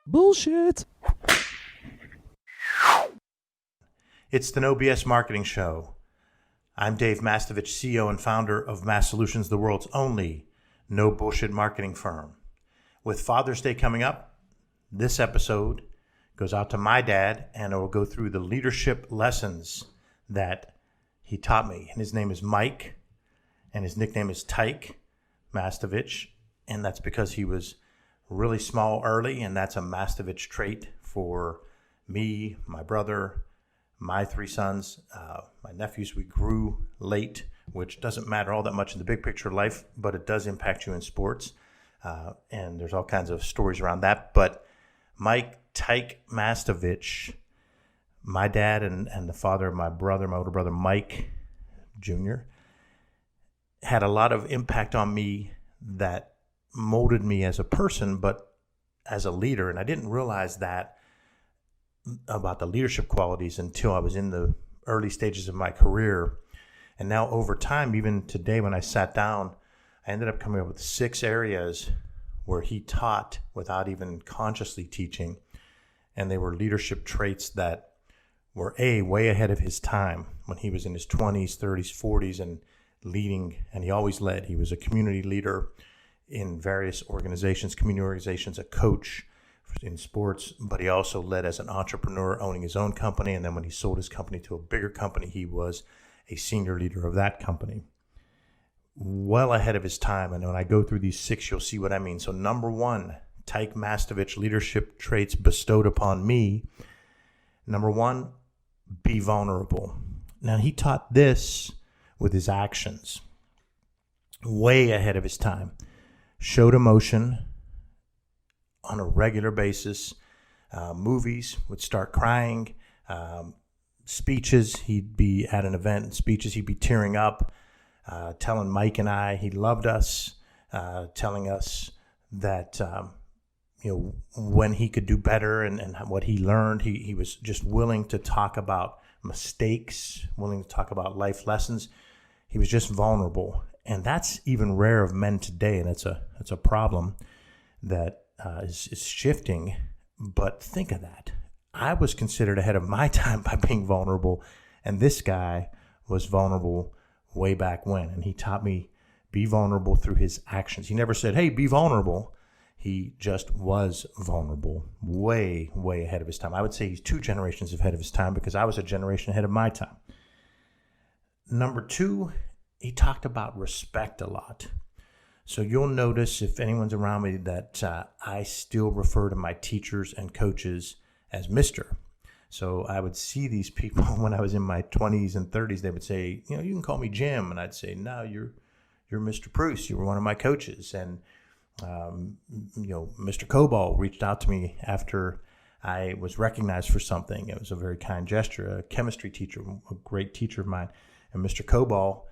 Bullshit. It's the No BS Marketing Show. I'm Dave Mastovich, CEO and founder of Massolutions, the world's only no bullshit marketing firm. With Father's Day coming up, this episode goes out to my dad, and I will go through the leadership lessons that he taught me. And his name is Mike, and his nickname is Tyke Mastovich, and that's because he was really small early, and that's a Mastovich trait for me, my brother, my three sons, my nephews. We grew late, which doesn't matter all that much in the big picture of life, but it does impact you in sports. And there's all kinds of stories around that. But Mike Tyke Mastovich, my dad and the father of my brother, my older brother, Mike Jr., had a lot of impact on me that molded me as a person, but as a leader. And I didn't realize that about the leadership qualities until I was in the early stages of my career. And now over time, even today when I sat down, I ended up coming up with 6 areas where he taught without even consciously teaching. And they were leadership traits that were way ahead of his time when he was in his 20s, 30s, 40s and leading. And he always led. He was a community leader in various organizations, community organizations, a coach in sports, but he also led as an entrepreneur, owning his own company. And then when he sold his company to a bigger company, he was a senior leader of that company. Well ahead of his time. And when I go through these 6, you'll see what I mean. So number 1, Tyke Mastovich leadership traits bestowed upon me. Number 1, be vulnerable. Now he taught this with his actions. Way ahead of his time. Showed emotion on a regular basis. Movies, would start crying. Speeches, he'd be at an event and speeches, he'd be tearing up, telling Mike and I he loved us, telling us that when he could do better and what he learned. He was just willing to talk about mistakes, willing to talk about life lessons. He was just vulnerable. And that's even rare of men today, and it's a problem that is shifting. But think of that. I was considered ahead of my time by being vulnerable, and this guy was vulnerable way back when. And he taught me be vulnerable through his actions. He never said, hey, be vulnerable. He just was vulnerable way ahead of his time. I would say he's 2 generations ahead of his time because I was a generation ahead of my time. Number 2, he talked about respect a lot. So you'll notice if anyone's around me that I still refer to my teachers and coaches as Mr. So I would see these people when I was in my 20s and 30s. They would say, you can call me Jim. And I'd say, no, you're Mr. Bruce. You were one of my coaches. And, Mr. Cobalt reached out to me after I was recognized for something. It was a very kind gesture. A chemistry teacher, a great teacher of mine. And Mr. Cobalt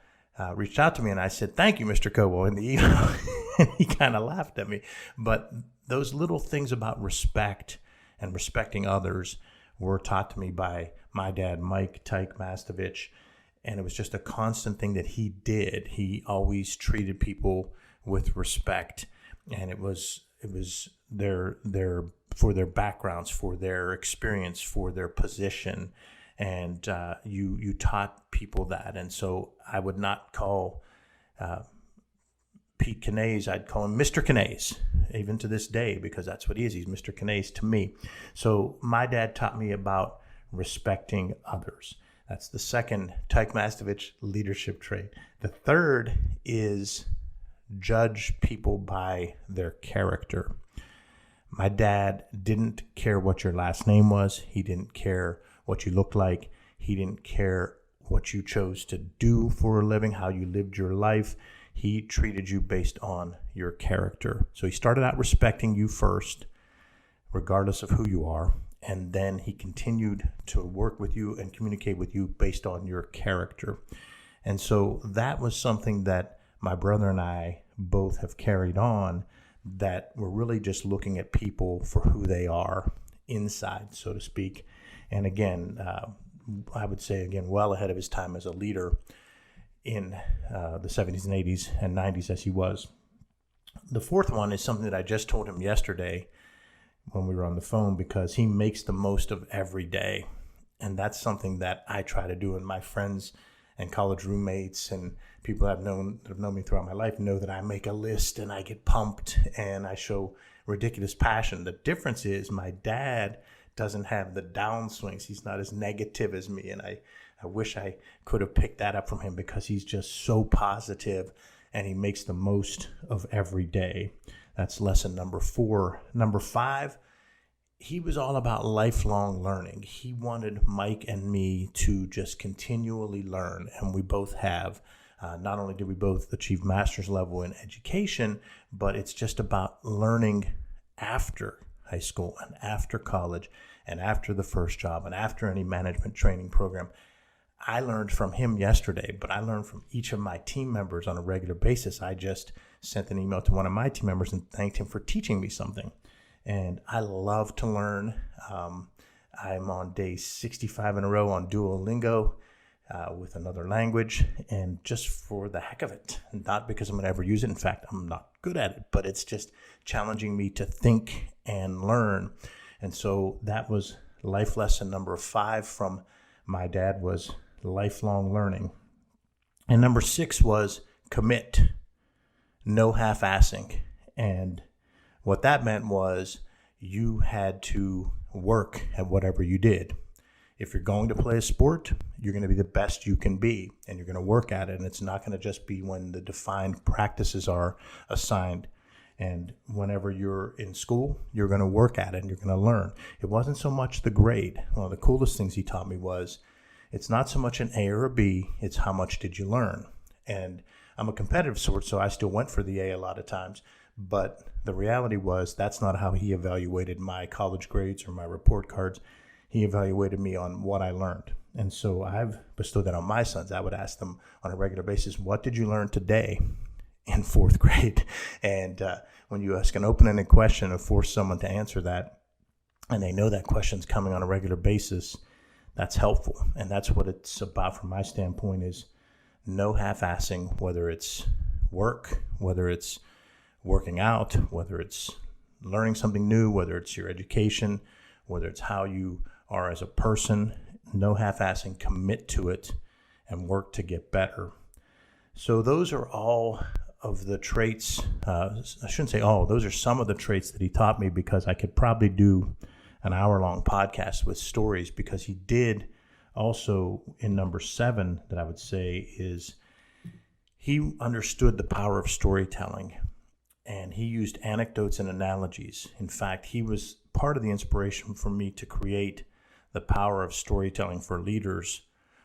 reached out to me, and I said, thank you, Mr. Cobo, in the email. And he kind of laughed at me. But those little things about respect and respecting others were taught to me by my dad, Mike Tyke Mastovich. And it was just a constant thing that he did. He always treated people with respect. And it was their for their backgrounds, for their experience, for their position. And you taught people that. And so I would not call Pete Canese, I'd call him Mr. Canese, even to this day, because that's what he is. He's Mr. Canese to me. So my dad taught me about respecting others. That's the second Tyke Mastovich leadership trait. The third is judge people by their character. My dad didn't care what your last name was. He didn't care what you looked like. He didn't care what you chose to do for a living, how you lived your life. He treated you based on your character. So he started out respecting you first, regardless of who you are. And then he continued to work with you and communicate with you based on your character. And so that was something that my brother and I both have carried on, that we're really just looking at people for who they are inside, so to speak. And again, I would say, again, well ahead of his time as a leader in the 70s and 80s and 90s as he was. The fourth one is something that I just told him yesterday, when we were on the phone, because he makes the most of every day. And that's something that I try to do. And my friends and college roommates and people that have known me throughout my life know that I make a list and I get pumped and I show ridiculous passion. The difference is my dad doesn't have the downswings. He's not as negative as me. And I wish I could have picked that up from him, because he's just so positive and he makes the most of every day. That's lesson number 4. Number 5, he was all about lifelong learning. He wanted Mike and me to just continually learn, and we both have. Not only did we both achieve master's level in education, but it's just about learning after high school and after college and after the first job and after any management training program. I learned from him yesterday, but I learned from each of my team members on a regular basis. I just sent an email to one of my team members and thanked him for teaching me something. And I love to learn. I'm on day 65 in a row on Duolingo with another language, and just for the heck of it, not because I'm going to ever use it. In fact, I'm not good at it, but it's just challenging me to think and learn. And so that was life lesson number 5 from my dad, was lifelong learning. And number 6 was commit, no half-assing. And what that meant was you had to work at whatever you did. If you're going to play a sport, you're going to be the best you can be, and you're going to work at it. And it's not going to just be when the defined practices are assigned. And whenever you're in school, you're going to work at it and you're going to learn. It wasn't so much the grade. One of the coolest things he taught me was it's not so much an A or a B, it's how much did you learn. And I'm a competitive sort, so I still went for the A a lot of times. But the reality was that's not how he evaluated my college grades or my report cards. He evaluated me on what I learned. And so I've bestowed that on my sons. I would ask them on a regular basis, what did you learn today in 4th grade? And when you ask an open-ended question and force someone to answer that, and they know that question's coming on a regular basis, that's helpful. And that's what it's about from my standpoint, is no half-assing, whether it's work, whether it's working out, whether it's learning something new, whether it's your education, whether it's how you are as a person. No half-assing, commit to it and work to get better. So those are all of the traits. I shouldn't say all. Those are some of the traits that he taught me, because I could probably do an hour-long podcast with stories, because he did also, in number 7, that I would say is he understood the power of storytelling, and he used anecdotes and analogies. In fact, he was part of the inspiration for me to create the Power of Storytelling for Leaders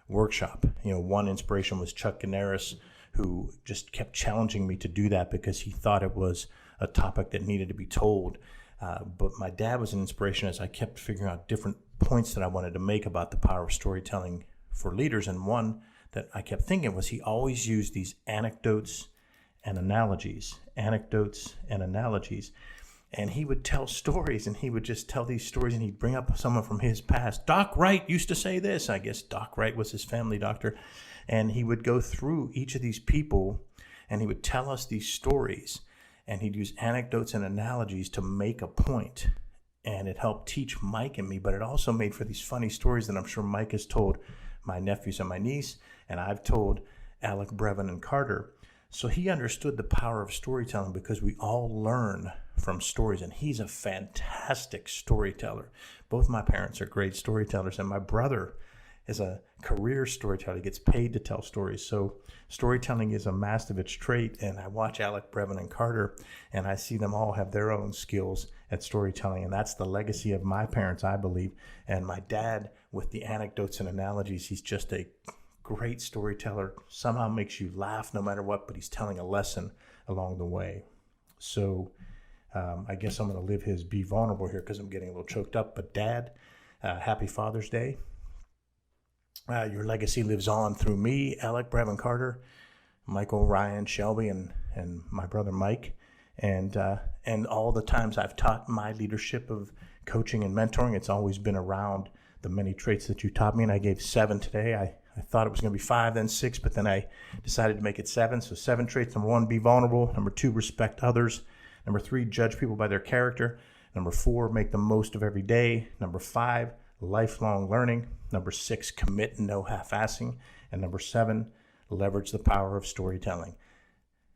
workshop. One inspiration was Chuck Canaris, who just kept challenging me to do that because he thought it was a topic that needed to be told. But my dad was an inspiration as I kept figuring out different points that I wanted to make about the power of storytelling for leaders. And one that I kept thinking was he always used these anecdotes and analogies. And he would tell stories, and he would just tell these stories, and he'd bring up someone from his past. Doc Wright used to say this. I guess Doc Wright was his family doctor. And he would go through each of these people, and he would tell us these stories. And he'd use anecdotes and analogies to make a point. And it helped teach Mike and me, but it also made for these funny stories that I'm sure Mike has told my nephews and my niece, and I've told Alec, Brevin, and Carter. So he understood the power of storytelling, because we all learn from stories, and he's a fantastic storyteller. Both my parents are great storytellers, and my brother is a career storyteller. He gets paid to tell stories. So storytelling is a Mastovich trait, and I watch Alec, Brevin, and Carter, and I see them all have their own skills at storytelling, and that's the legacy of my parents, I believe. And my dad, with the anecdotes and analogies, he's just a great storyteller, somehow makes you laugh no matter what, but he's telling a lesson along the way. So I guess I'm going to live his be vulnerable here, because I'm getting a little choked up. But Dad, happy Father's Day. Your legacy lives on through me, Alec, Brevin, Carter, Michael, Ryan, Shelby, and my brother Mike, and all the times I've taught my leadership of coaching and mentoring. It's always been around the many traits that you taught me, and I gave 7 today. I thought it was going to be 5, then 6, but then I decided to make it 7. So 7 traits. Number 1, be vulnerable. Number 2, respect others. Number 3, judge people by their character. Number 4, make the most of every day. Number 5, lifelong learning. Number 6, commit and no half-assing. And number 7, leverage the power of storytelling.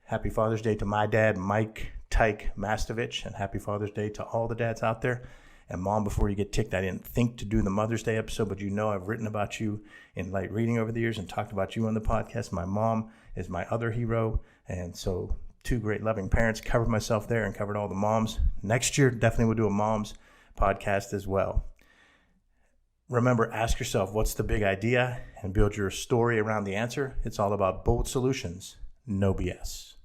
Happy Father's Day to my dad, Mike Tyke Mastovich, and happy Father's Day to all the dads out there. And Mom, before you get ticked, I didn't think to do the Mother's Day episode, but I've written about you in light reading over the years and talked about you on the podcast. My mom is my other hero, and so 2 great loving parents. Covered myself there and covered all the moms. Next year, definitely we'll do a mom's podcast as well. Remember, ask yourself, what's the big idea? And build your story around the answer. It's all about bold solutions, no BS.